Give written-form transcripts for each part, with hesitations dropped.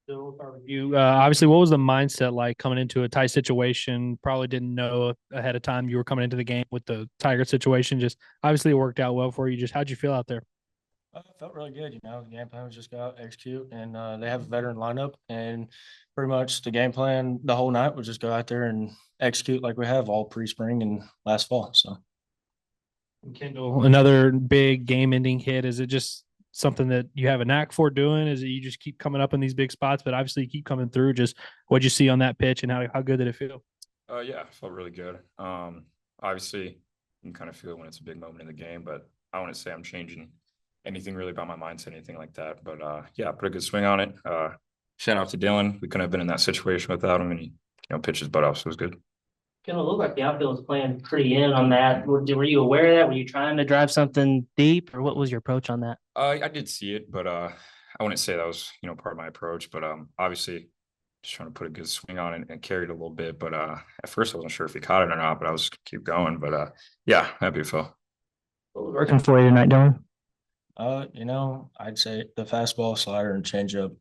So we'll start with you. Obviously, what was the mindset like coming into a tight situation? Probably didn't know ahead of time you were coming into the game with the Tiger situation. Just obviously it worked out well for you. Just how'd you feel out there? Felt really good. The game plan was just go out, execute, and they have a veteran lineup. And pretty much the game plan the whole night was just go out there and execute like we have all pre-spring and last fall. So, Kendall, another big game-ending hit. Is it just something that you have a knack for doing? Is it you just keep coming up in these big spots, but obviously you keep coming through? Just what'd you see on that pitch, and how good did it feel? Yeah, it felt really good. Obviously, you can kind of feel when it's a big moment in the game, but I wouldn't say I'm changing anything really about my mindset, anything like that. But yeah, put a good swing on it. Shout out to Dylan. We couldn't have been in that situation without him, and he, pitched his butt off, so it was good. Kind of looked like the outfield was playing pretty in on that. Were you aware of that? Were you trying to drive something deep, or what was your approach on that? I did see it, but I wouldn't say that was part of my approach. But obviously, just trying to put a good swing on it and carry it a little bit. But at first, I wasn't sure if he caught it or not, but I was just keep going. But yeah, happy it fell. What was working for you tonight, Dylan? I'd say the fastball, slider, and changeup.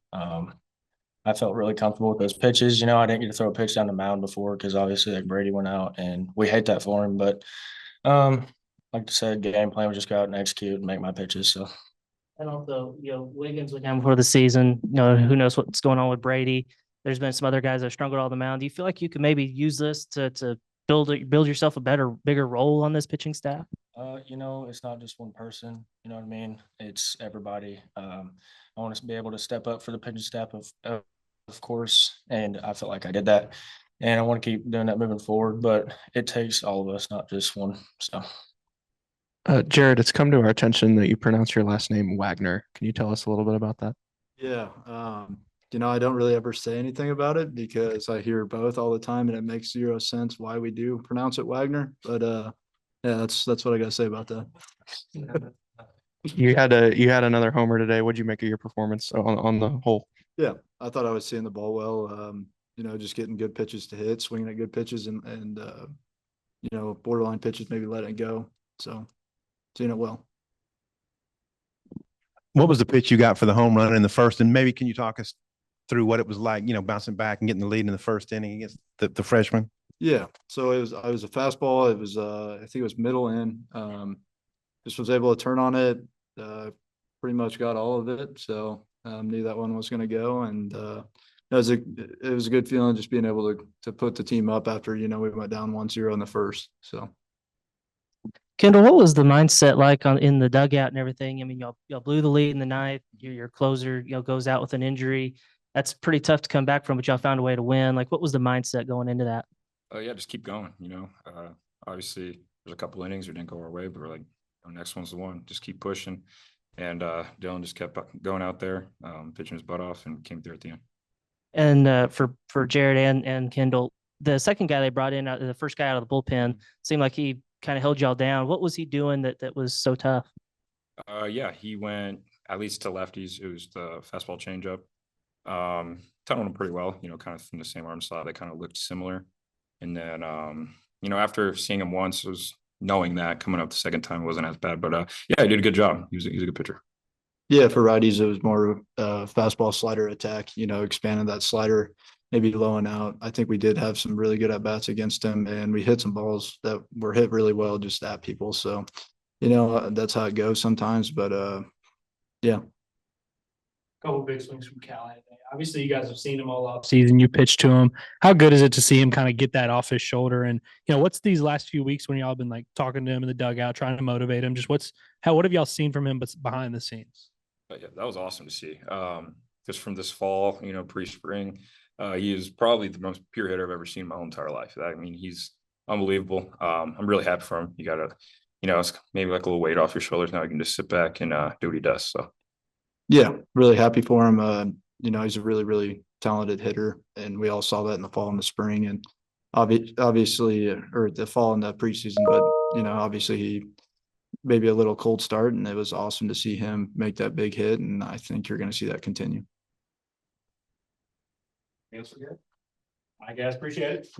I felt really comfortable with those pitches. I didn't get to throw a pitch down the mound before because obviously like Brady went out, and we hate that for him. But um, like I said, game plan was just go out and execute and make my pitches. So. And also, Wiggins went down before the season. Who knows what's going on with Brady? There's been some other guys that have struggled on the mound. Do you feel like you could maybe use this to build yourself a bigger role on this pitching staff? It's not just one person. You know what I mean? It's everybody. I want to be able to step up for the pitching staff, of course, and I felt like I did that, and I want to keep doing that moving forward. But it takes all of us, not just one. So. Jared, it's come to our attention that you pronounce your last name Wagner. Can you tell us a little bit about that? Yeah. I don't really ever say anything about it because I hear both all the time and it makes zero sense why we do pronounce it Wagner. But yeah, that's what I gotta say about that. You had another homer today. What'd you make of your performance on the whole? Yeah, I thought I was seeing the ball well. Just getting good pitches to hit, swinging at good pitches and borderline pitches, maybe letting it go. So seeing it well. What was the pitch you got for the home run in the first? And maybe can you talk us through what it was like, bouncing back and getting the lead in the first inning against the freshman? Yeah. So I was a fastball. It was I think it was middle in. Just was able to turn on it. Pretty much got all of it. So knew that one was going to go, and it was a good feeling just being able to put the team up after we went down 1-0 in the first. So. Kendall, what was the mindset like in the dugout and everything? I mean, y'all blew the lead in the ninth. Your closer, goes out with an injury. That's pretty tough to come back from, but y'all found a way to win. Like, what was the mindset going into that? Yeah, just keep going. Obviously, there's a couple innings that didn't go our way, but we're like, next one's the one. Just keep pushing. And Dylan just kept going out there, pitching his butt off, and came through at the end. And for Jared and Kendall, the second guy they brought in, the first guy out of the bullpen, seemed like he kind of held y'all down. What was he doing that was so tough? Yeah, he went at least to lefties. It was the fastball changeup. Tunneled him pretty well, kind of from the same arm slot. They kind of looked similar. And then, after seeing him once, it was knowing that coming up the second time it wasn't as bad. But yeah, he did a good job. He was a good pitcher. Yeah, for righties, it was more fastball slider attack, expanding that slider, maybe low and out. I think we did have some really good at bats against him, and we hit some balls that were hit really well just at people. So, that's how it goes sometimes. But yeah. Couple big swings from Cal today. Obviously, you guys have seen him all off season. You pitched to him. How good is it to see him kind of get that off his shoulder? And what's these last few weeks when y'all been like talking to him in the dugout, trying to motivate him? Just what have y'all seen from him, but behind the scenes? Yeah, that was awesome to see. Just from this fall, pre-spring, he is probably the most pure hitter I've ever seen in my whole entire life. I mean, he's unbelievable. I'm really happy for him. You got to, it's maybe like a little weight off your shoulders now. You can just sit back and do what he does. So. Yeah, really happy for him. He's a really, really talented hitter, and we all saw that in the fall and the spring, and obviously, or the fall and the preseason. But obviously, he maybe a little cold start, and it was awesome to see him make that big hit, and I think you're going to see that continue. I guess appreciate it.